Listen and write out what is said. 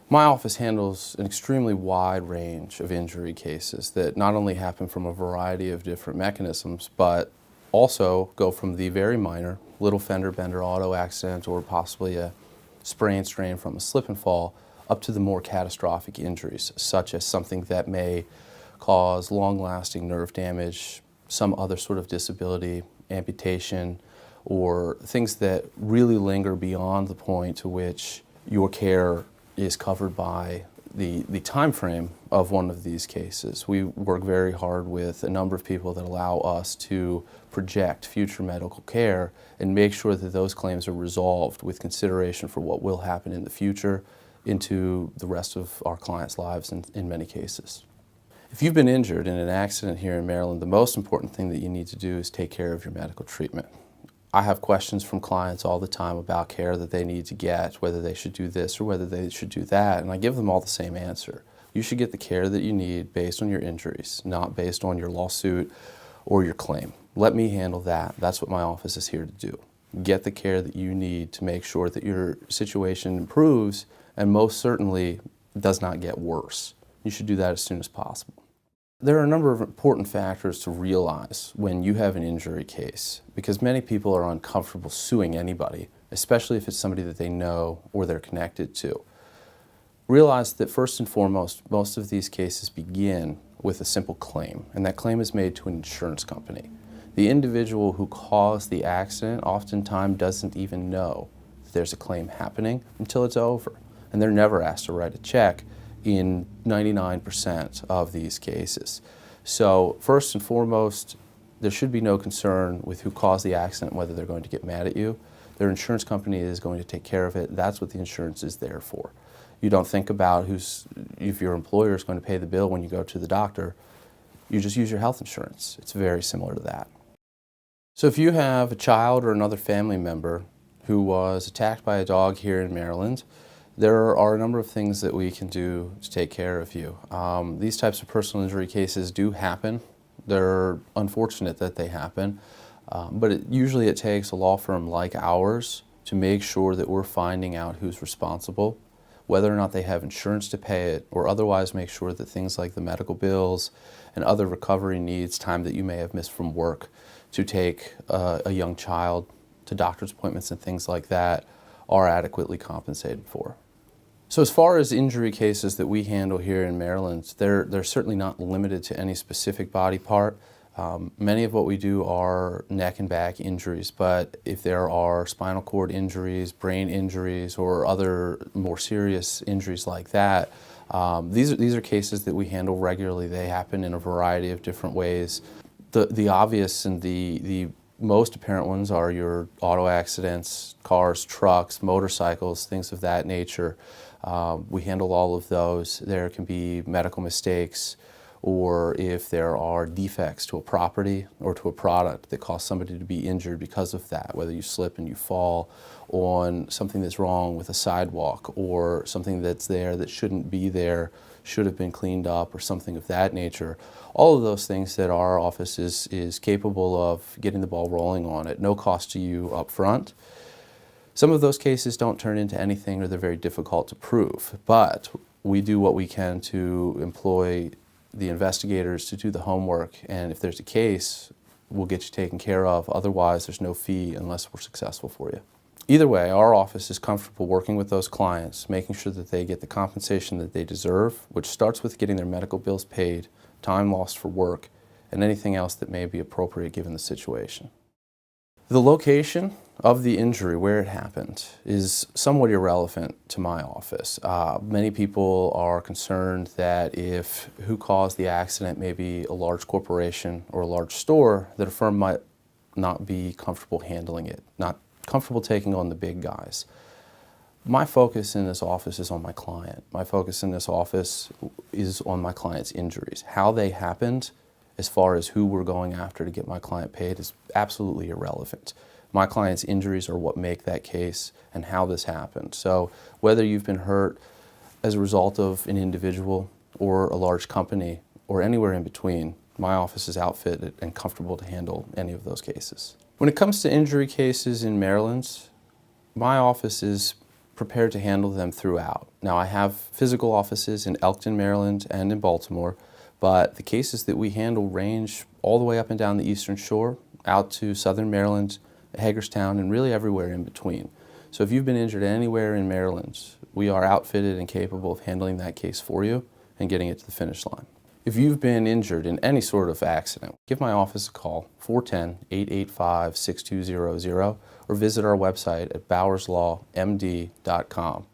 My office handles an extremely wide range of injury cases that not only happen from a variety of different mechanisms, but also go from the very minor, little fender bender auto accident or possibly a sprain strain from a slip and fall, up to the more catastrophic injuries, such as something that may cause long-lasting nerve damage, some other sort of disability, amputation, or things that really linger beyond the point to which your care is covered by the time frame of one of these cases. We work very hard with a number of people that allow us to project future medical care and make sure that those claims are resolved with consideration for what will happen in the future into the rest of our clients' lives in many cases. If you've been injured in an accident here in Maryland, the most important thing that you need to do is take care of your medical treatment. I have questions from clients all the time about care that they need to get, whether they should do this or whether they should do that, and I give them all the same answer. You should get the care that you need based on your injuries, not based on your lawsuit or your claim. Let me handle that. That's what my office is here to do. Get the care that you need to make sure that your situation improves and most certainly does not get worse. You should do that as soon as possible. There are a number of important factors to realize when you have an injury case, because many people are uncomfortable suing anybody, especially if it's somebody that they know or they're connected to. Realize that first and foremost, most of these cases begin with a simple claim, and that claim is made to an insurance company. The individual who caused the accident oftentimes doesn't even know that there's a claim happening until it's over, and they're never asked to write a check in 99% of these cases. So first and foremost, there should be no concern with who caused the accident, whether they're going to get mad at you. Their insurance company is going to take care of it. That's what the insurance is there for. You don't think about if your employer is going to pay the bill when you go to the doctor. You just use your health insurance. It's very similar to that. So if you have a child or another family member who was attacked by a dog here in Maryland, there are a number of things that we can do to take care of you. These types of personal injury cases do happen. They're unfortunate that they happen, but usually it takes a law firm like ours to make sure that we're finding out who's responsible, whether or not they have insurance to pay it, or otherwise make sure that things like the medical bills and other recovery needs, time that you may have missed from work to take a young child to doctor's appointments and things like that, are adequately compensated for. So as far as injury cases that we handle here in Maryland, they're certainly not limited to any specific body part. Many of what we do are neck and back injuries, but if there are spinal cord injuries, brain injuries, or other more serious injuries like that, these are cases that we handle regularly. They happen in a variety of different ways. The obvious and the most apparent ones are your auto accidents, cars, trucks, motorcycles, things of that nature. We handle all of those. There can be medical mistakes, or if there are defects to a property or to a product that cause somebody to be injured because of that, whether you slip and you fall on something that's wrong with a sidewalk, or something that's there that shouldn't be there, should have been cleaned up, or something of that nature. All of those things that our office is capable of getting the ball rolling on at no cost to you up front. Some of those cases don't turn into anything, or they're very difficult to prove, but we do what we can to employ the investigators to do the homework, and if there's a case, we'll get you taken care of. Otherwise, there's no fee unless we're successful for you. Either way, our office is comfortable working with those clients, making sure that they get the compensation that they deserve, which starts with getting their medical bills paid, time lost for work, and anything else that may be appropriate given the situation. The location of the injury, where it happened, is somewhat irrelevant to my office. Many people are concerned that if who caused the accident may be a large corporation or a large store, that a firm might not be comfortable handling it, not comfortable taking on the big guys. My focus in this office is on my client. My focus in this office is on my client's injuries. How they happened, as far as who we're going after to get my client paid, is absolutely irrelevant. My client's injuries are what make that case and how this happened. So whether you've been hurt as a result of an individual or a large company or anywhere in between, my office is outfitted and comfortable to handle any of those cases. When it comes to injury cases in Maryland, my office is prepared to handle them throughout. Now, I have physical offices in Elkton, Maryland, and in Baltimore, but the cases that we handle range all the way up and down the Eastern Shore, out to Southern Maryland, Hagerstown, and really everywhere in between. So if you've been injured anywhere in Maryland, we are outfitted and capable of handling that case for you and getting it to the finish line. If you've been injured in any sort of accident, give my office a call, 410-885-6200, or visit our website at bowerslawmd.com.